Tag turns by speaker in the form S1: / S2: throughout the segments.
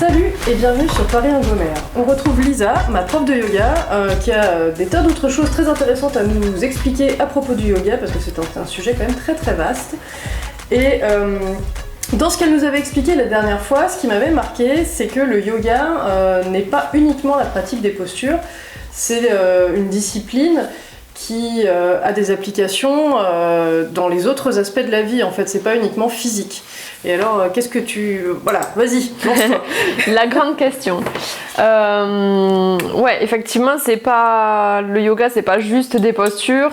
S1: Salut et bienvenue sur Paris Ingomère. On retrouve Lisa, ma prof de yoga, qui a des tas d'autres choses très intéressantes à nous expliquer à propos du yoga, parce que c'est un sujet quand même très très vaste. Et dans ce qu'elle nous avait expliqué la dernière fois, ce qui m'avait marqué, c'est que le yoga n'est pas uniquement la pratique des postures, c'est une discipline qui a des applications dans les autres aspects de la vie, en fait, c'est pas uniquement physique. Et alors, qu'est-ce que tu... Voilà, vas-y, lance-toi.
S2: La grande question. Ouais, effectivement, le yoga, c'est pas juste des postures,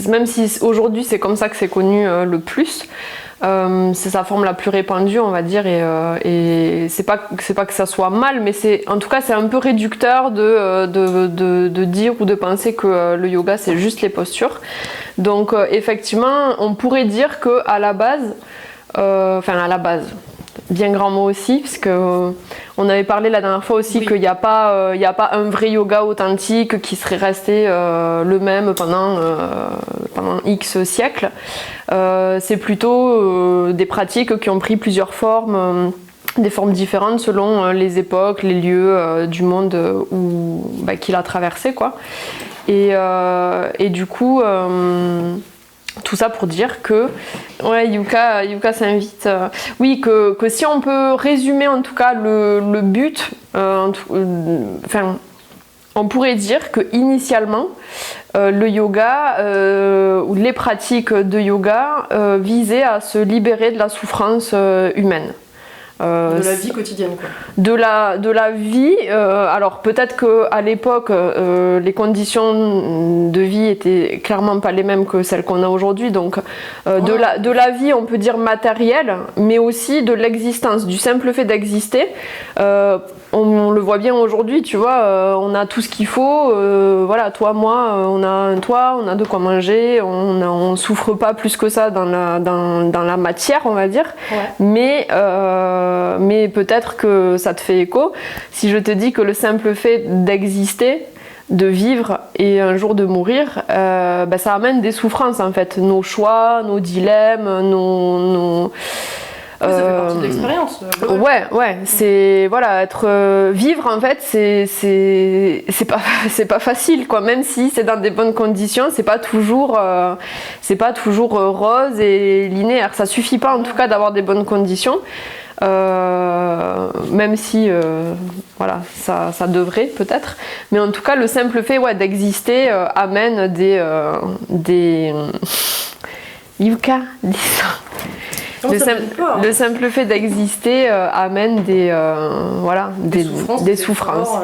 S2: même si aujourd'hui c'est comme ça que c'est connu le plus. C'est sa forme la plus répandue, on va dire, et c'est pas que ça soit mal, mais en tout cas c'est un peu réducteur de dire ou de penser que le yoga c'est juste les postures. Donc effectivement, on pourrait dire que à la base, bien grand mot aussi, parce que on avait parlé la dernière fois aussi qu'il n'y a pas un vrai yoga authentique qui serait resté le même pendant X siècles. C'est plutôt des pratiques qui ont pris plusieurs formes, des formes différentes selon les époques, les lieux du monde qu'il a traversé, quoi. Et du coup... tout ça pour dire que Yuka s'invite. Oui, que si on peut résumer en tout cas le but, on pourrait dire que initialement le yoga ou les pratiques de yoga visaient à se libérer de la souffrance humaine.
S1: De la vie quotidienne, quoi.
S2: De la vie, alors peut-être qu'à l'époque les conditions de vie étaient clairement pas les mêmes que celles qu'on a aujourd'hui, donc de la vie on peut dire matérielle, mais aussi de l'existence, du simple fait d'exister. On le voit bien aujourd'hui, tu vois, on a tout ce qu'il faut, voilà, toi, moi, on a un toit, on a de quoi manger, on souffre pas plus que ça dans la matière, on va dire, ouais. Mais peut-être que ça te fait écho si je te dis que le simple fait d'exister, de vivre et un jour de mourir, ça amène des souffrances en fait, nos choix, nos dilemmes, nos
S1: ça fait partie de l'expérience.
S2: Ouais, c'est voilà, vivre en fait, c'est pas facile quoi, même si c'est dans des bonnes conditions, c'est pas toujours rose et linéaire. Ça suffit pas en tout cas d'avoir des bonnes conditions. Même si voilà, ça devrait peut-être, mais en tout cas le simple fait d'exister amène des Yuka, dis ça. Le simple fait d'exister amène des souffrances.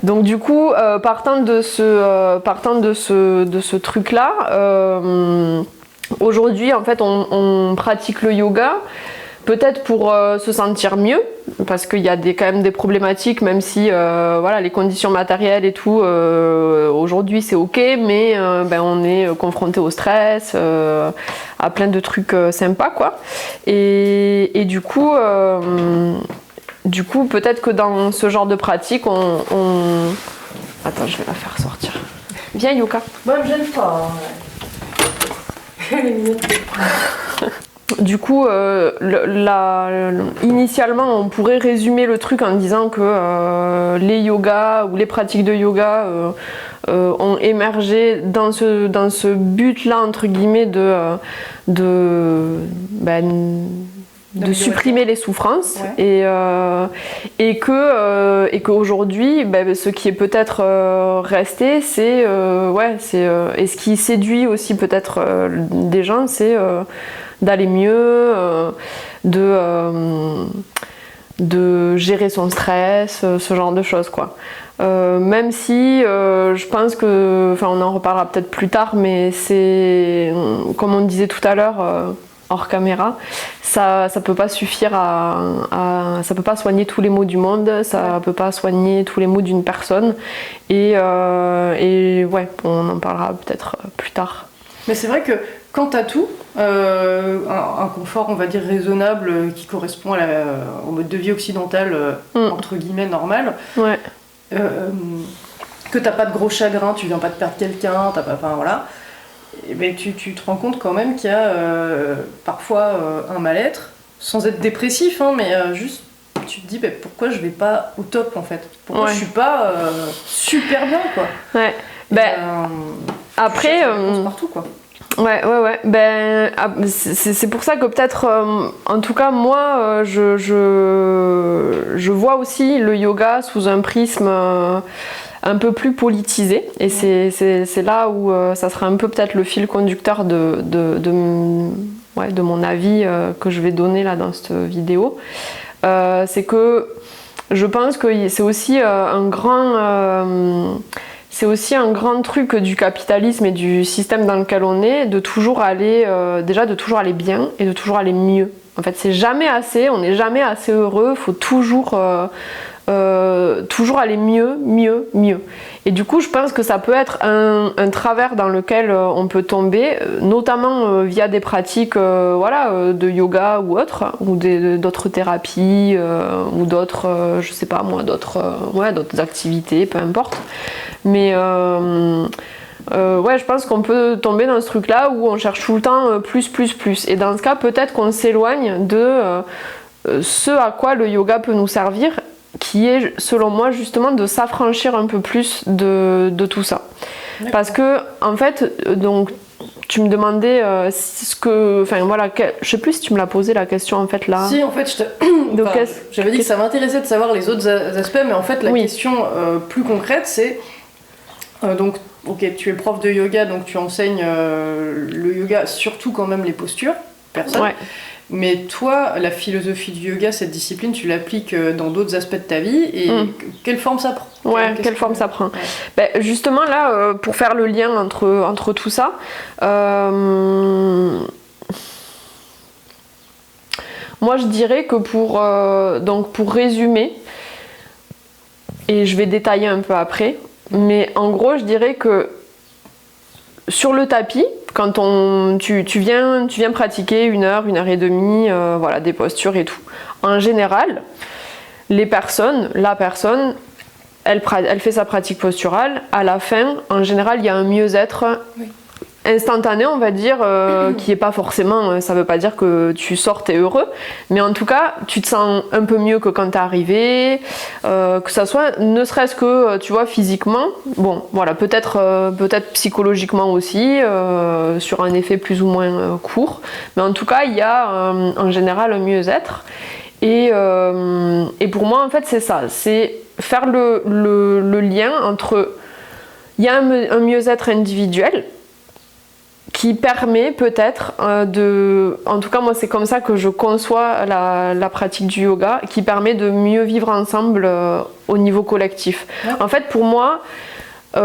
S2: Donc du coup, partant de ce truc-là, aujourd'hui en fait on pratique le yoga. Peut-être pour se sentir mieux, parce qu'il y a quand même des problématiques, même si les conditions matérielles et tout, aujourd'hui c'est ok, mais on est confronté au stress, à plein de trucs sympas, quoi. Et du coup, peut-être que dans ce genre de pratique, Attends, je vais la faire sortir. Viens, Yuka.
S1: Moi, je gêne pas. Elle est mignonne.
S2: Du coup, initialement, on pourrait résumer le truc en disant que les yogas ou les pratiques de yoga ont émergé dans ce but-là, entre guillemets, de supprimer les souffrances, ouais. Et qu'aujourd'hui, ce qui est peut-être resté, et ce qui séduit aussi peut-être des gens, c'est d'aller mieux, de gérer son stress, ce genre de choses, quoi. Même si je pense que, on en reparlera peut-être plus tard, mais c'est, comme on disait tout à l'heure, hors caméra, ça peut pas suffire ça peut pas soigner tous les maux du monde, ça peut pas soigner tous les maux d'une personne, et on en parlera peut-être plus tard.
S1: Mais c'est vrai que quand t'as tout, un confort on va dire raisonnable qui correspond au mode de vie occidental entre guillemets normal,
S2: ouais.
S1: Que t'as pas de gros chagrin, tu viens pas de perdre quelqu'un, t'as pas, voilà, et ben tu te rends compte quand même qu'il y a parfois un mal-être, sans être dépressif, mais juste tu te dis pourquoi je vais pas au top en fait, pourquoi je suis pas super bien quoi.
S2: Ouais. Après
S1: partout quoi.
S2: Ouais. C'est pour ça que peut-être, en tout cas moi, je vois aussi le yoga sous un prisme un peu plus politisé, et c'est là où ça sera un peu peut-être le fil conducteur de mon avis que je vais donner là dans cette vidéo. C'est que je pense que c'est aussi un grand truc du capitalisme et du système dans lequel on est, de toujours aller bien et de toujours aller mieux. En fait, c'est jamais assez, on n'est jamais assez heureux, il faut toujours aller mieux. Et du coup, je pense que ça peut être un travers dans lequel on peut tomber, notamment via des pratiques de yoga ou autres, ou d'autres thérapies, ou d'autres, d'autres activités, peu importe. Mais je pense qu'on peut tomber dans ce truc-là où on cherche tout le temps plus. Et dans ce cas, peut-être qu'on s'éloigne de ce à quoi le yoga peut nous servir, qui est, selon moi, justement de s'affranchir un peu plus de tout ça. D'accord. Parce que, en fait, donc, tu me demandais je sais plus si tu me l'as posé la question en fait là.
S1: Si, en fait, j'avais dit que ça m'intéressait de savoir les autres aspects, mais en fait, la question plus concrète, c'est donc, ok, tu es prof de yoga, donc tu enseignes le yoga, surtout quand même les postures, personne. Ouais. Mais toi, la philosophie du yoga, cette discipline, tu l'appliques dans d'autres aspects de ta vie, et quelle forme ça prend ?
S2: Quelle forme ça prend ? Justement là, pour faire le lien entre tout ça, moi je dirais que pour résumer, et je vais détailler un peu après, mais en gros je dirais que sur le tapis, quand tu viens pratiquer 1 heure, 1 heure et demie, des postures et tout. En général, la personne, elle fait sa pratique posturale. À la fin, en général, il y a un mieux-être instantané, on va dire, qui est pas forcément, ça veut pas dire que tu sors t'es heureux, mais en tout cas tu te sens un peu mieux que quand t'es arrivé, que ça soit ne serait-ce que tu vois physiquement, peut-être psychologiquement aussi, sur un effet plus ou moins court, mais en tout cas il y a en général un mieux-être, et pour moi en fait c'est ça, c'est faire le lien entre, il y a un mieux-être individuel qui permet peut-être en tout cas moi c'est comme ça que je conçois la pratique du yoga, qui permet de mieux vivre ensemble au niveau collectif. Ouais. En fait pour moi,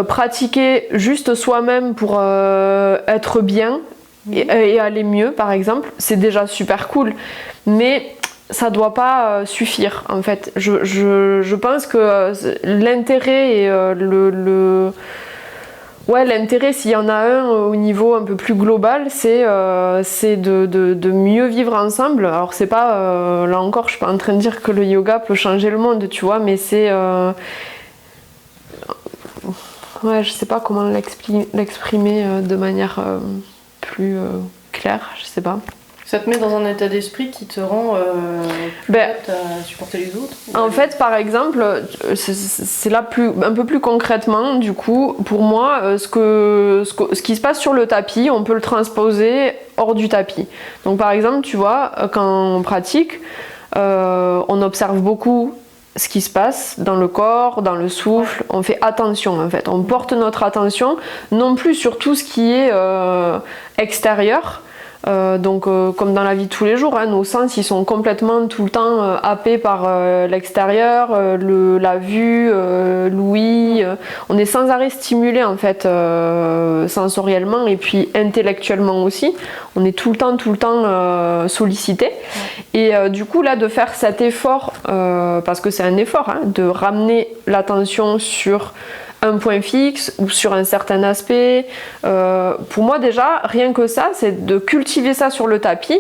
S2: pratiquer juste soi-même pour être bien et aller mieux par exemple, c'est déjà super cool, mais ça doit pas suffire en fait. Je pense que l'intérêt et l'intérêt, s'il y en a un au niveau un peu plus global, c'est de mieux vivre ensemble. Alors c'est pas, là encore, je suis pas en train de dire que le yoga peut changer le monde, tu vois, mais c'est... je sais pas comment l'exprimer de manière plus claire, je sais pas.
S1: Ça te met dans un état d'esprit qui te rend prête à supporter les autres ?
S2: En fait, par exemple, c'est là un peu plus concrètement, du coup, pour moi, ce qui se passe sur le tapis, on peut le transposer hors du tapis. Donc par exemple, tu vois, quand on pratique, on observe beaucoup ce qui se passe dans le corps, dans le souffle, on fait attention en fait, on porte notre attention non plus sur tout ce qui est extérieur. Comme dans la vie de tous les jours, nos sens ils sont complètement tout le temps happés par l'extérieur, la vue, l'ouïe. On est sans arrêt stimulé en fait sensoriellement et puis intellectuellement aussi. On est tout le temps sollicité. Et du coup là de faire cet effort, parce que c'est un effort, de ramener l'attention sur un point fixe ou sur un certain aspect. Pour moi déjà, rien que ça, c'est de cultiver ça sur le tapis.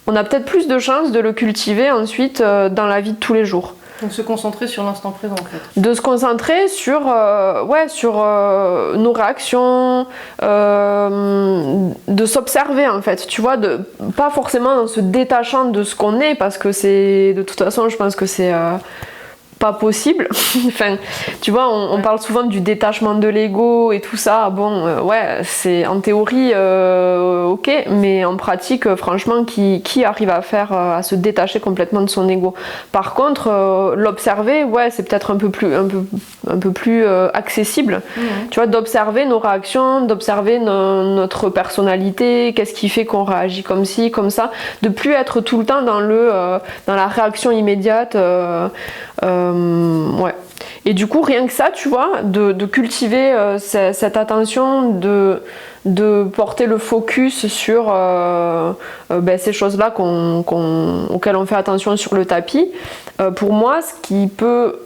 S2: On a peut-être plus de chances de le cultiver ensuite dans la vie de tous les jours.
S1: Donc se concentrer sur l'instant présent en fait.
S2: De se concentrer sur nos réactions, de s'observer en fait, tu vois, pas forcément en se détachant de ce qu'on est, parce que c'est, de toute façon, je pense que c'est pas possible. Enfin, tu vois, on parle souvent du détachement de l'ego et tout ça. Bon, c'est en théorie ok, mais en pratique, franchement, qui arrive à se détacher complètement de son ego? Par contre, l'observer, c'est peut-être un peu plus accessible. Tu vois, d'observer nos réactions, d'observer notre personnalité, qu'est-ce qui fait qu'on réagit comme ci, comme ça, de plus être tout le temps dans la réaction immédiate. Et du coup, rien que ça, tu vois, de cultiver cette attention, de porter le focus sur ces choses-là auxquelles on fait attention sur le tapis, pour moi, ce qui peut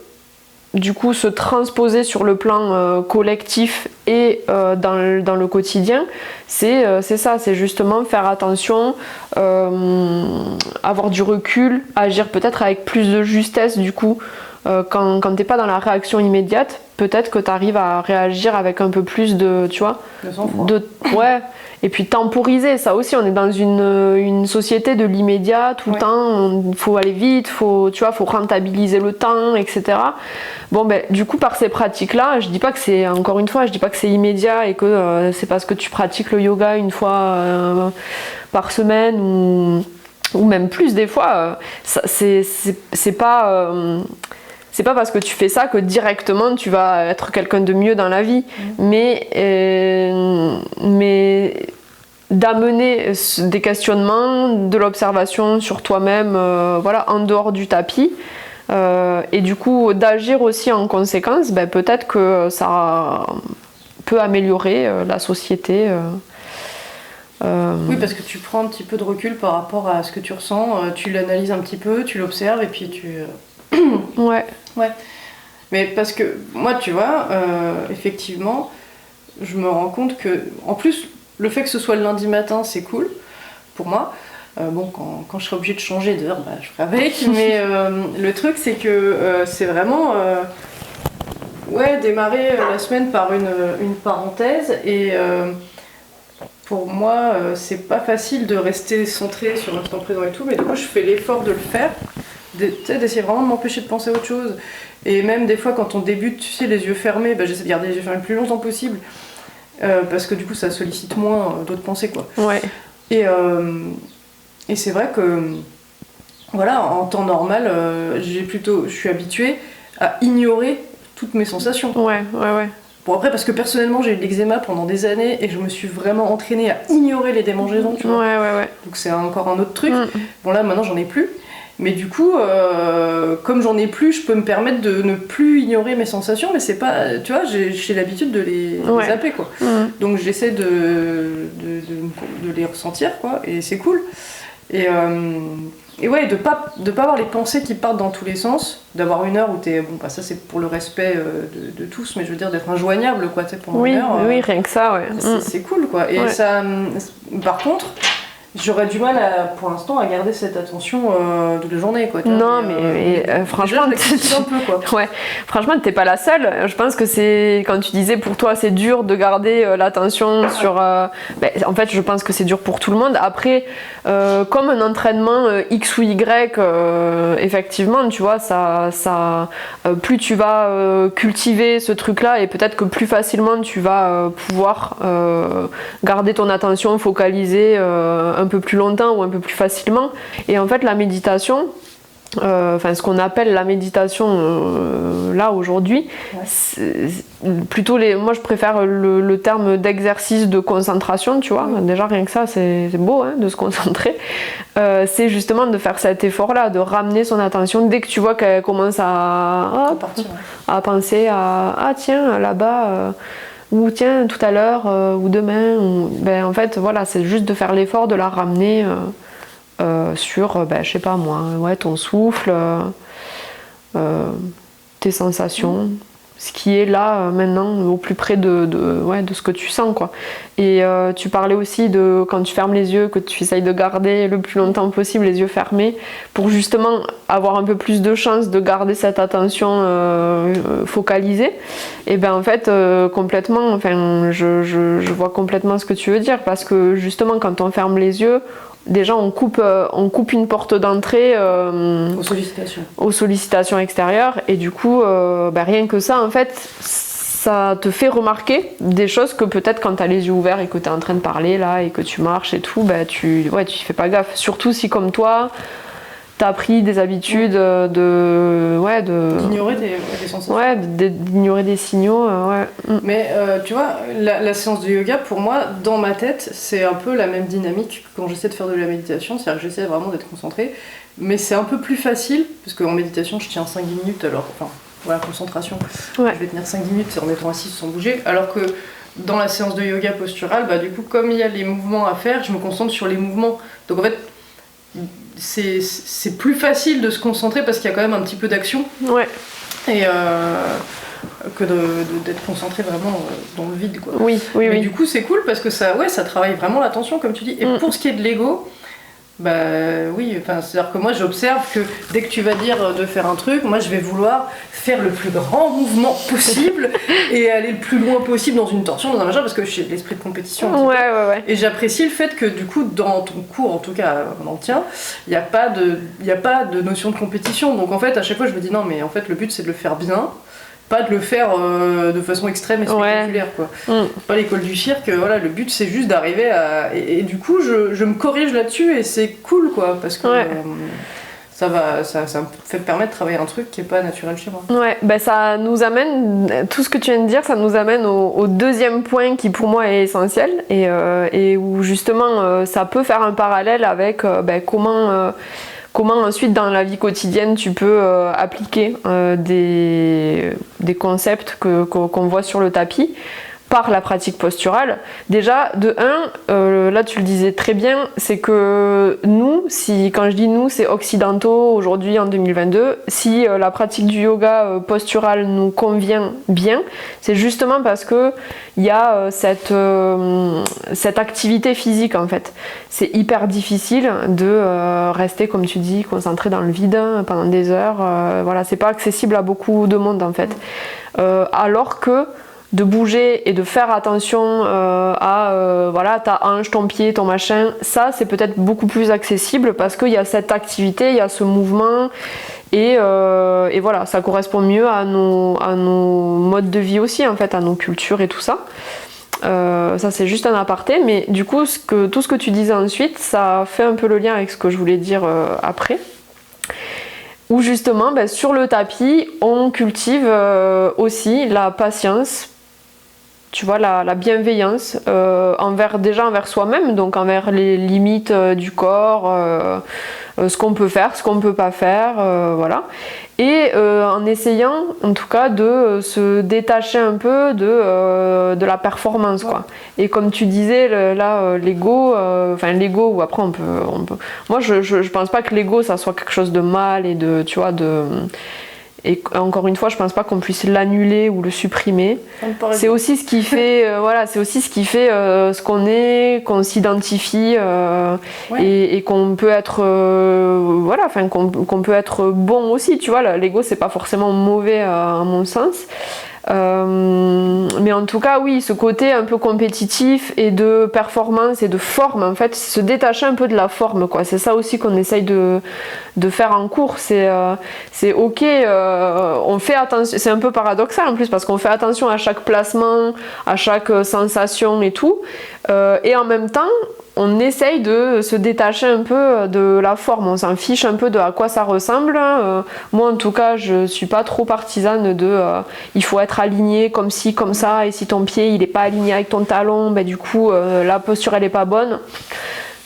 S2: du coup se transposer sur le plan collectif et dans le quotidien, c'est ça, c'est justement faire attention, avoir du recul, agir peut-être avec plus de justesse du coup. Quand t'es pas dans la réaction immédiate, peut-être que t'arrives à réagir avec un peu plus de, tu vois, et puis temporiser, ça aussi, on est dans une société de l'immédiat tout le temps, il faut aller vite, faut rentabiliser le temps, etc. Bon, du coup, par ces pratiques-là, je dis pas que c'est immédiat et que c'est parce que tu pratiques le yoga une fois par semaine ou même plus des fois, c'est pas parce que tu fais ça que directement tu vas être quelqu'un de mieux dans la vie, mais d'amener des questionnements, de l'observation sur toi-même, en dehors du tapis, et du coup d'agir aussi en conséquence, peut-être que ça peut améliorer la société.
S1: Oui, parce que tu prends un petit peu de recul par rapport à ce que tu ressens, tu l'analyses un petit peu, tu l'observes et puis tu...
S2: Ouais.
S1: Mais parce que moi, tu vois, effectivement, je me rends compte que, en plus, le fait que ce soit le lundi matin, c'est cool pour moi. Quand je serai obligée de changer d'heure, je ferai avec. Mais le truc, c'est que c'est vraiment démarrer la semaine par une parenthèse. Et pour moi, c'est pas facile de rester centré sur l'instant présent et tout. Mais du coup, je fais l'effort de le faire. D'essayer vraiment de m'empêcher de penser à autre chose. Et même des fois quand on débute, tu sais, les yeux fermés, j'essaie de garder les yeux fermés le plus longtemps possible, parce que du coup ça sollicite moins d'autres pensées, quoi. Et c'est vrai que en temps normal, je suis habituée à ignorer toutes mes sensations. Bon, après, parce que personnellement j'ai eu de l'eczéma pendant des années et je me suis vraiment entraînée à ignorer les démangeaisons, tu vois. Donc c'est encore un autre truc. Bon, là maintenant j'en ai plus. Mais du coup, comme j'en ai plus, je peux me permettre de ne plus ignorer mes sensations, mais c'est pas, tu vois, j'ai l'habitude de les zapper, quoi. Donc j'essaie de les ressentir, quoi, et c'est cool. Et de pas avoir les pensées qui partent dans tous les sens, d'avoir une heure où t'es, ça c'est pour le respect de tous, mais je veux dire d'être injoignable, quoi, tu sais, pendant une heure.
S2: Oui, rien que ça,
S1: c'est cool, quoi. Et ça, par contre, j'aurais du mal pour l'instant à garder cette attention toute la journée, quoi.
S2: Non, mais franchement,
S1: un peu, quoi.
S2: Franchement, t'es pas la seule. Je pense que c'est, quand tu disais pour toi c'est dur de garder l'attention sur. En fait, je pense que c'est dur pour tout le monde. Après, comme un entraînement X ou Y, effectivement, tu vois, plus tu vas cultiver ce truc-là, et peut-être que plus facilement tu vas pouvoir garder ton attention focalisée un peu plus longtemps ou un peu plus facilement. Et en fait, la méditation, ce qu'on appelle la méditation là aujourd'hui, plutôt moi je préfère le terme d'exercice de concentration, tu vois. Déjà rien que ça, c'est beau, hein, de se concentrer. C'est justement de faire cet effort là, de ramener son attention dès que tu vois qu'elle commence à penser à tiens là-bas, ou tiens tout à l'heure, ou demain, en fait voilà, c'est juste de faire l'effort de la ramener sur, je sais pas moi, ton souffle, tes sensations. ce qui est là maintenant au plus près de ce que tu sens quoi. Et tu parlais aussi de quand tu fermes les yeux que tu essayes de garder le plus longtemps possible les yeux fermés pour justement avoir un peu plus de chance de garder cette attention focalisée. Et ben en fait complètement, enfin je vois complètement ce que tu veux dire parce que justement quand on ferme les yeux déjà, on coupe une porte d'entrée aux sollicitations extérieures et du coup, rien que ça, en fait, ça te fait remarquer des choses que peut-être quand tu as les yeux ouverts et que tu es en train de parler là et que tu marches et tout, tu fais pas gaffe. Surtout si comme toi, t'as pris des habitudes
S1: d'ignorer des sensations.
S2: Ouais, d'ignorer des signaux.
S1: Mais tu vois, la séance de yoga, pour moi, dans ma tête, c'est un peu la même dynamique que quand j'essaie de faire de la méditation, c'est-à-dire que j'essaie vraiment d'être concentrée, mais c'est un peu plus facile, parce qu'en méditation, je tiens 5-10 minutes, concentration, je vais tenir 5-10 minutes en étant assise sans bouger, alors que dans la séance de yoga postural, du coup, comme il y a les mouvements à faire, je me concentre sur les mouvements. Donc en fait, c'est plus facile de se concentrer parce qu'il y a quand même un petit peu d'action et que d'être concentré vraiment dans le vide quoi. Mais du coup c'est cool parce que ça travaille vraiment l'attention comme tu dis. Et pour ce qui est de l'ego, c'est-à-dire que moi j'observe que dès que tu vas dire de faire un truc, moi je vais vouloir faire le plus grand mouvement possible et aller le plus loin possible dans une torsion, dans un machin, parce que j'ai l'esprit de compétition. Et j'apprécie le fait que du coup dans ton cours, en tout cas dans le tien, il n'y a pas de notion de compétition. Donc en fait à chaque fois je me dis non mais en fait le but c'est de le faire bien, pas de le faire de façon extrême et spectaculaire quoi. Pas l'école du cirque, le but c'est juste d'arriver à... Et du coup je me corrige là-dessus et c'est cool quoi, parce que ça me permet de travailler un truc qui est pas naturel chez moi.
S2: Ça nous amène, tout ce que tu viens de dire, ça nous amène au deuxième point qui pour moi est essentiel et où justement ça peut faire un parallèle avec comment ensuite dans la vie quotidienne tu peux appliquer des concepts qu'on voit sur le tapis par la pratique posturale. Déjà, de un, là tu le disais très bien, c'est que nous, quand je dis nous, c'est occidentaux aujourd'hui en 2022, si la pratique du yoga postural nous convient bien, c'est justement parce que il y a cette activité physique en fait. C'est hyper difficile de rester, comme tu dis, concentré dans le vide pendant des heures. C'est pas accessible à beaucoup de monde en fait. Alors que de bouger et de faire attention à ta hanche, ton pied, ton machin, ça c'est peut-être beaucoup plus accessible parce qu'il y a cette activité, il y a ce mouvement et ça correspond mieux à nos modes de vie aussi en fait, à nos cultures et tout ça. Ça c'est juste un aparté, mais du coup tout ce que tu disais ensuite, ça fait un peu le lien avec ce que je voulais dire après. Où justement sur le tapis on cultive aussi la patience, tu vois, la bienveillance envers soi-même, donc envers les limites du corps, ce qu'on peut faire, ce qu'on ne peut pas faire, et en essayant en tout cas de se détacher un peu de la performance quoi. Et comme tu disais l'ego, l'ego, ou après on peut moi je pense pas que l'ego ça soit quelque chose de mal et de, tu vois, et encore une fois, je pense pas qu'on puisse l'annuler ou le supprimer. C'est aussi ce qui fait, ce qu'on est, qu'on s'identifie et qu'on peut être, qu'on peut être bon aussi. Tu vois, l'ego c'est pas forcément mauvais à mon sens. Mais en tout cas oui, ce côté un peu compétitif et de performance et de forme en fait, se détacher un peu de la forme quoi. C'est ça aussi qu'on essaye de faire en cours. C'est ok, on fait attention, c'est un peu paradoxal en plus parce qu'on fait attention à chaque placement, à chaque sensation et tout, et en même temps on essaye de se détacher un peu de la forme, on s'en fiche un peu de à quoi ça ressemble. Moi en tout cas je suis pas trop partisane de il faut être aligné comme ci comme ça, et si ton pied il est pas aligné avec ton talon, du coup la posture elle est pas bonne.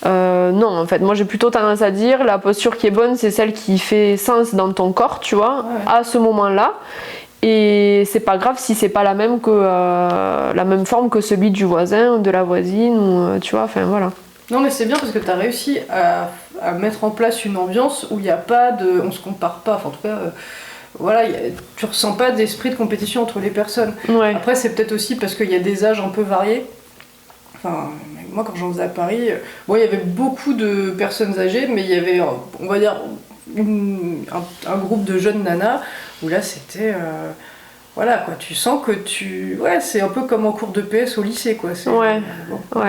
S2: Non en fait moi j'ai plutôt tendance à dire la posture qui est bonne c'est celle qui fait sens dans ton corps, tu vois, à ce moment là, et c'est pas grave si c'est pas la même forme que celui du voisin ou de la voisine ou tu vois, enfin voilà.
S1: Non mais c'est bien parce que t'as réussi à mettre en place une ambiance où il n'y a pas de... on se compare pas, enfin en tout cas voilà, tu ressens pas d'esprit de compétition entre les personnes.
S2: Ouais.
S1: Après, c'est peut-être aussi parce qu'il y a des âges un peu variés. Enfin, moi, quand j'en faisais à Paris, bon, il y avait beaucoup de personnes âgées, mais il y avait, on va dire, un groupe de jeunes nanas où là, c'était... voilà, quoi, tu sens que ouais, c'est un peu comme en cours de PS au lycée, quoi.
S2: Ouais, bon.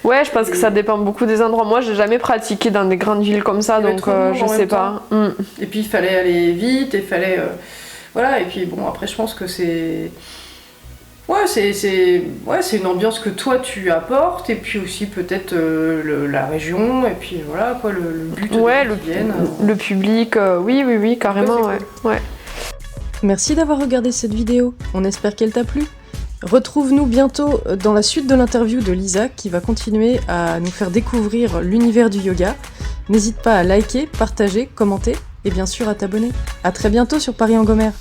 S2: Ouais, je pense que ça dépend beaucoup des endroits. Moi, j'ai jamais pratiqué dans des grandes villes comme ça, donc je sais pas.
S1: Et puis, il fallait aller vite, il fallait... voilà, et puis bon, après, je pense que c'est... Ouais, c'est une ambiance que toi, tu apportes, et puis aussi peut-être la région, et puis voilà, quoi, le but
S2: le public, oui, carrément, ouais.
S1: Merci d'avoir regardé cette vidéo, on espère qu'elle t'a plu. Retrouve-nous bientôt dans la suite de l'interview de Lisa qui va continuer à nous faire découvrir l'univers du yoga. N'hésite pas à liker, partager, commenter et bien sûr à t'abonner. A très bientôt sur Paris-en-Gomère.